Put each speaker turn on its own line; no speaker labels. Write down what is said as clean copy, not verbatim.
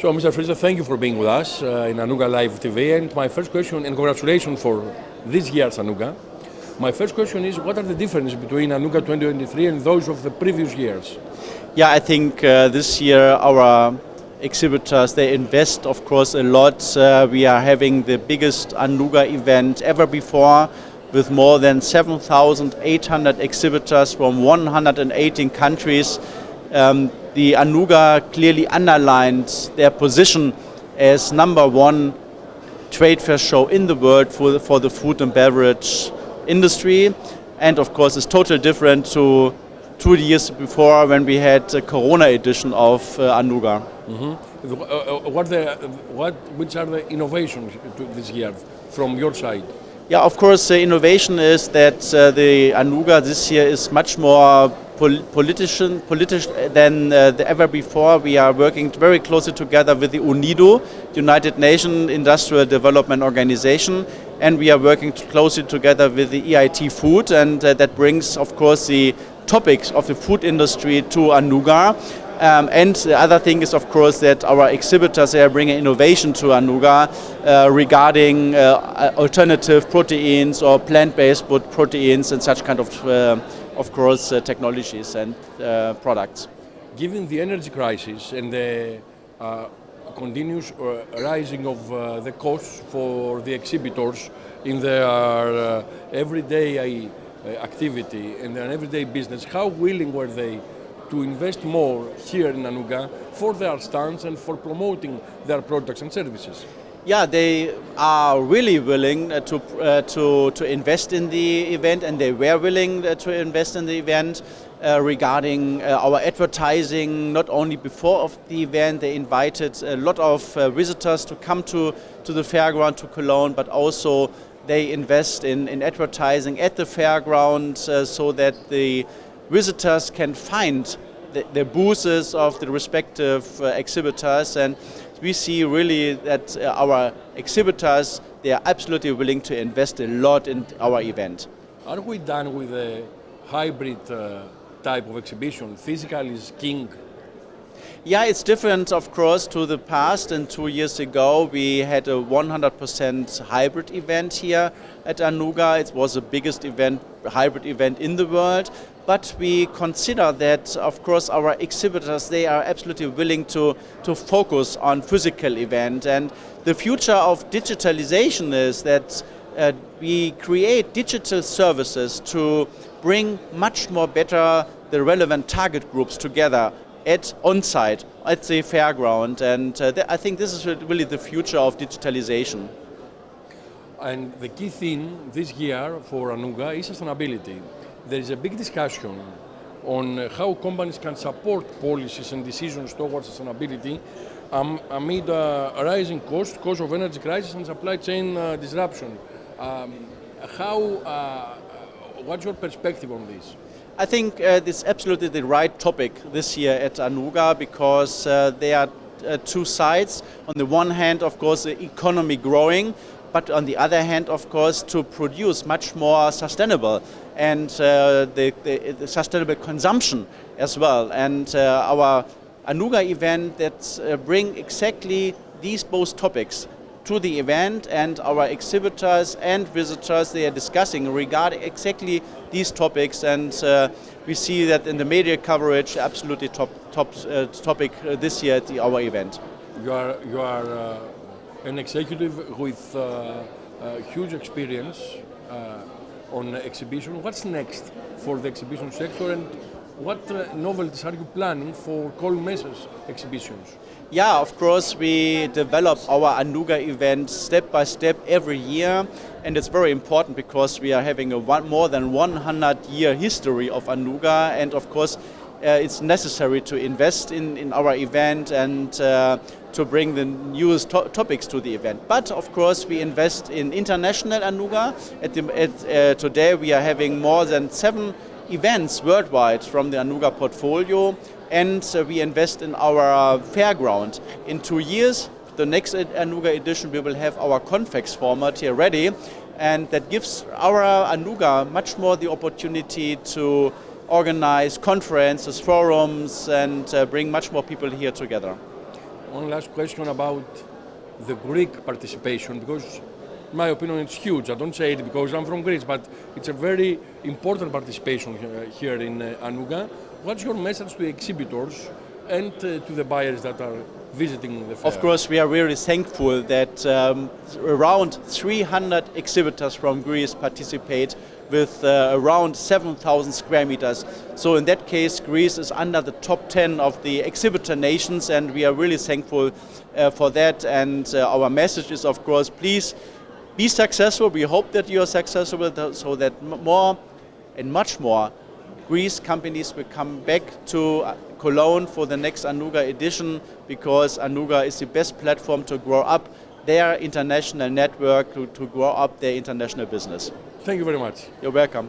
So, Mr. Frese, thank you for being with us in Anuga Live TV. And my first question, and congratulations for this year's Anuga. My first question is, what are the differences between Anuga 2023 and those of the previous years?
Yeah, I think this year our exhibitors, they invest, of course, a lot. We are having the biggest Anuga event ever before, with more than 7,800 exhibitors from 118 countries. The Anuga clearly underlined their position as #1 trade fair show in the world for the food and beverage industry. And of course it's totally different to 2 years before when we had the Corona edition of Anuga.
Which are the innovations this year from your side?
Yeah, of course, the innovation is that the Anuga this year is much more politisch than ever before. We are working very closely together with the UNIDO, United Nations Industrial Development Organization, and we are working closely together with the EIT Food, and that brings, of course, the topics of the food industry to Anuga. And the other thing is, of course, that our exhibitors are bringing innovation to Anuga regarding alternative proteins or plant-based proteins and such kind of course, technologies and products.
Given the energy crisis and the continuous rising of the costs for the exhibitors in their everyday activity and their everyday business, how willing were they to invest more here in Anuga for their stands and for promoting their products and services?
Yeah, they are really willing to invest in the event, and they were willing to invest in the event regarding our advertising. Not only before of the event, they invited a lot of visitors to come to the fairground to Cologne, but also they invest in advertising at the fairground so that the visitors can find the booths of the respective exhibitors, and we see really that our exhibitors, they are absolutely willing to invest a lot in our event.
Are we done with a hybrid type of exhibition? Physical is king.
Yeah, it's different, of course, to the past. And 2 years ago, we had a 100% hybrid event here at Anuga. It was the biggest hybrid event in the world. But we consider that, of course, our exhibitors, they are absolutely willing to focus on physical event. And the future of digitalization is that we create digital services to bring much more better the relevant target groups together on-site at the fairground, and I think this is really the future of digitalization.
And the key theme this year for Anuga is sustainability. There is a big discussion on how companies can support policies and decisions towards sustainability amid rising costs because of energy crisis and supply chain disruption. What's your perspective on this?
I think this is absolutely the right topic this year at Anuga, because there are two sides. On the one hand, of course, the economy growing, but on the other hand, of course, to produce much more sustainable and the sustainable consumption as well. And our Anuga event that bring exactly these both topics to the event, and our exhibitors and visitors, they are discussing regarding exactly these topics, and we see that in the media coverage, absolutely top topic this year at our event.
You are an executive with huge experience on exhibition. What's next for the exhibition sector, and what novelties are you planning for Koelnmesse's exhibitions?
Yeah, of course, we develop our Anuga event step by step every year, and it's very important because we are having a more than 100-year history of Anuga, and of course it's necessary to invest in our event and to bring the newest topics to the event. But of course we invest in international Anuga. Today we are having more than 7 events worldwide from the Anuga portfolio, and we invest in our fairground. In 2 years, the next Anuga edition, we will have our convex format here ready, and that gives our Anuga much more the opportunity to organize conferences, forums, and bring much more people here together.
one last question about the Greek participation, because in my opinion it's huge. I don't say it because I'm from Greece, but it's a very important participation here in Anuga. What's your message to the exhibitors and to the buyers that are visiting the fair?
Of course, we are really thankful that around 300 exhibitors from Greece participate with around 7,000 square meters. So in that case, Greece is under the top 10 of the exhibitor nations, and we are really thankful for that. And our message is, of course, please be successful. We hope that you are successful, so that more and much more Greece companies will come back to Cologne for the next Anuga edition, because Anuga is the best platform to grow up their international network, to grow up their international business.
Thank you very much.
You're welcome.